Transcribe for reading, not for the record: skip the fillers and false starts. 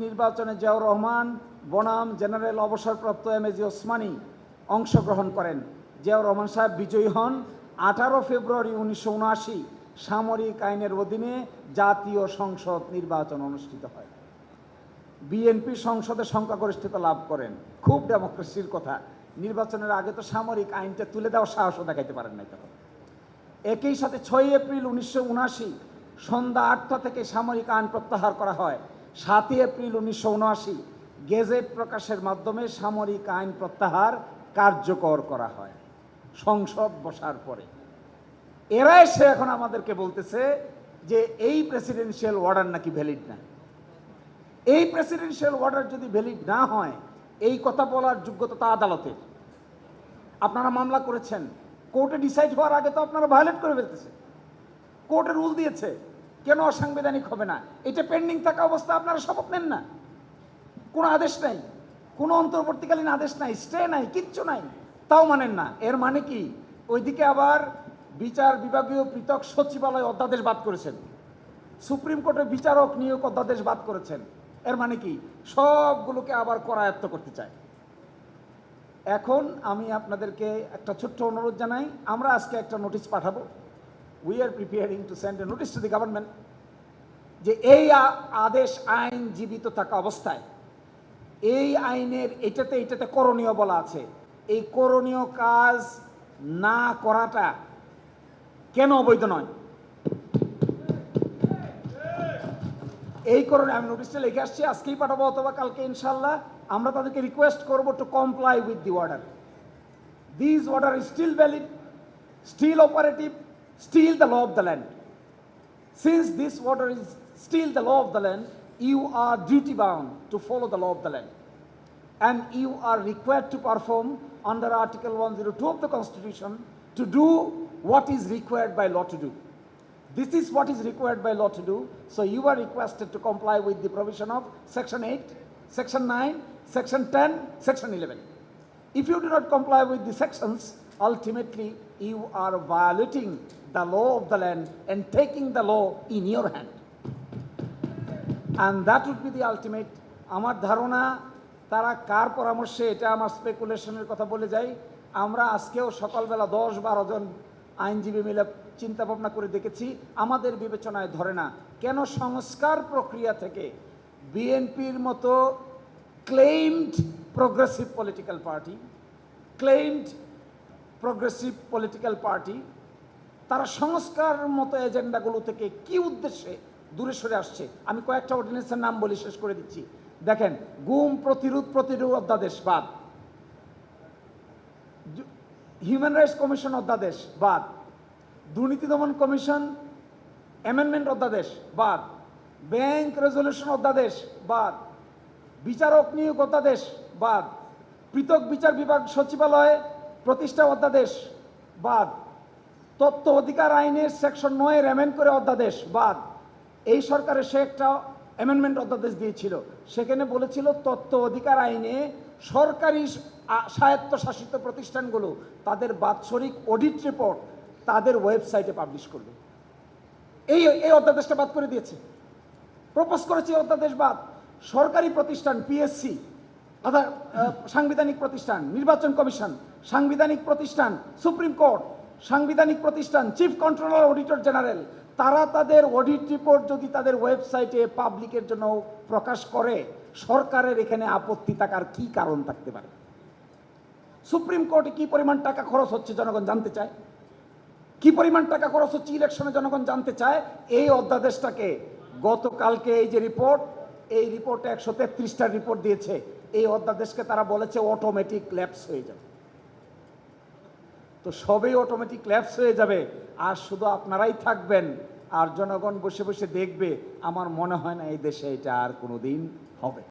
নির্বাচনে জিয়াউর রহমান বনাম জেনারেল অবসরপ্রাপ্ত এম.এ.জি. ওসমানী অংশগ্রহণ করেন। জিয়াউর রহমান সাহেব বিজয়ী হন। 18 ফেব্রুয়ারি 1979 সামরিক আইনের অধীনে জাতীয় সংসদ নির্বাচন অনুষ্ঠিত হয়। বিএনপি সংসদে সংখ্যাগরিষ্ঠতা লাভ করেন। খুব ডেমোক্রেসির কথা। নির্বাচনের আগে তো সামরিক আইনটা তুলে দেওয়ার সাহসও দেখাইতে পারেন নাই তখন। একই সাথে 6 এপ্রিল 1979 সন্ধ্যা 8টা থেকে সামরিক আইন প্রত্যাহার করা হয়। 7 এপ্রিল 1979 গেজেট প্রকাশের মাধ্যমে সামরিক আইন প্রত্যাহার কার্যকর করা হয় সংসদ বসার পরে। এরা এসে এখন আমাদেরকে বলতেছে যে এই প্রেসিডেন্সিয়াল অর্ডার নাকি ভ্যালিড না। এই প্রেসিডেন্সিয়াল অর্ডার যদি ভ্যালিড না হয়, এই কথা বলার যোগ্যতা তা আদালতের। আপনারা মামলা করেছেন, কোর্টে ডিসাইড হওয়ার আগে তো আপনারা ভায়োলেট করে ফেলতেছে। কোর্টে রুল দিয়েছে, কেন অসাংবিধানিক হবে না? এটা পেন্ডিং থাকা অবস্থা আপনারা শপথ নেন না। কোনো আদেশ নাই, কোনো অন্তর্বর্তীকালীন আদেশ নাই, স্টে নাই, কিচ্ছু নাই, তাও মানেন না। এর মানে কি? ওইদিকে আবার বিচার বিভাগীয় পৃথক সচিবালয় অধ্যাদেশ বাদ করেছেন, সুপ্রিম কোর্টের বিচারক নিয়োগ অধ্যাদেশ বাদ করেছেন। এর মানে কি? সবগুলোকে আবার করায়ত্ত করতে চায়। এখন আমি আপনাদেরকে একটা ছোট্ট অনুরোধ জানাই। আমরা আজকে একটা নোটিশ পাঠাবো। We are preparing to send A notice to the government যে এই আদেশ আইন জীবিত থাকা অবস্থায় এই আইনের এটাতে করণীয় বলা আছে। এই করণীয় কাজ না করাটা কেন অবৈধ নয়? এই কারণে আমি নোটিশটা লিখে আসছি, আজকেই পাঠাবো অথবা কালকে ইনশাল্লাহ। আমরা তাদেরকে রিকোয়েস্ট করবো to comply with the order. This order is still valid, still operative, still the law of the land. Since this order is still the law of the land, you are duty bound to follow the law of the land, and you are required to perform under Article 102 of the Constitution to do what is required by law to do. This is what is required by law to do, so you are requested to comply with the provision of Section 8, Section 9, Section 10, Section 11. If you do not comply with the sections, ultimately you are violating the law of the land and taking the law in your hand, and that would be the ultimate. আমার ধারণা তারা কার পরামর্শে, এটা আমার স্পেকুলেশনের কথা বলে যাই। আমরা আজকেও সকালবেলা 10-12 জন আইনজীবী মিলে চিন্তা ভাবনা করে দেখেছি, আমাদের বিবেচনায় ধরে না। কেন? সংস্কার প্রক্রিয়া থেকে বিএনপির মতো ক্লেইমড প্রোগ্রেসিভ পলিটিক্যাল পার্টি তারা সংস্কার মতো এজেন্ডাগুলো থেকে কি উদ্দেশ্যে দূরে সরে আসছে। আমি কয়েকটা অর্ডিন্যান্সের নাম বলি, শেষ করে দিচ্ছি। দেখেন, গুম প্রতিরোধ অধ্যাদেশ বাদ, হিউম্যান রাইটস কমিশন অধ্যাদেশ বাদ, দুর্নীতি দমন কমিশন অ্যামেন্ডমেন্ট অধ্যাদেশ বাদ, ব্যাংক রেজলিউশন অধ্যাদেশ বাদ, বিচারক নিয়োগ অধ্যাদেশ বাদ, পৃথক বিচার বিভাগ সচিবালয় প্রতিষ্ঠা অধ্যাদেশ বাদ, তথ্য অধিকার আইনের সেকশন 9 অ্যামেন্ড করে অধ্যাদেশ বাদ। এই সরকারের সে একটা অ্যামেন্ডমেন্ট অধ্যাদেশ দিয়েছিল, সেখানে বলেছিল তথ্য অধিকার আইনে সরকারি স্বায়ত্তশাসিত প্রতিষ্ঠানগুলো তাদের বাৎসরিক অডিট রিপোর্ট তাদের ওয়েবসাইটে পাবলিশ করবে। এই অধ্যাদেশটা বাদ করে দিয়েছে, প্রপোজ করেছে অধ্যাদেশ বাদ। সরকারি প্রতিষ্ঠান, পিএসসি, সাংবিধানিক প্রতিষ্ঠান, নির্বাচন কমিশন, সাংবিধানিক প্রতিষ্ঠান, সুপ্রিম কোর্ট, সাংবিধানিক প্রতিষ্ঠান, চিফ কন্ট্রোলার, অডিটর জেনারেল, তারা তাদের অডিট রিপোর্ট যদি তাদের ওয়েবসাইটে পাবলিকের জন্য প্রকাশ করে, সরকারের এখানে আপত্তি থাকার কি কারণ থাকতে পারে? সুপ্রিম কোর্টে কি পরিমাণ টাকা খরচ হচ্ছে জনগণ জানতে চায়, কি পরিমাণ টাকা খরচ হচ্ছে ইলেকশনে জনগণ জানতে চায়। এই অধ্যাদেশটাকে গতকালকে এই যে রিপোর্ট, এই রিপোর্টে 133টা রিপোর্ট দিয়েছে, এই অধ্যাদেশকে তারা বলেছে অটোমেটিক ল্যাপস হয়ে যাবে। তো সবই অটোমেটিক ল্যাপস হয়ে যাবে, আর শুধু আপনারাই থাকবেন আর জনগণ বসে বসে দেখবে। আমার মনে হয় না এই দেশে এটা আর কোনোদিন হবে।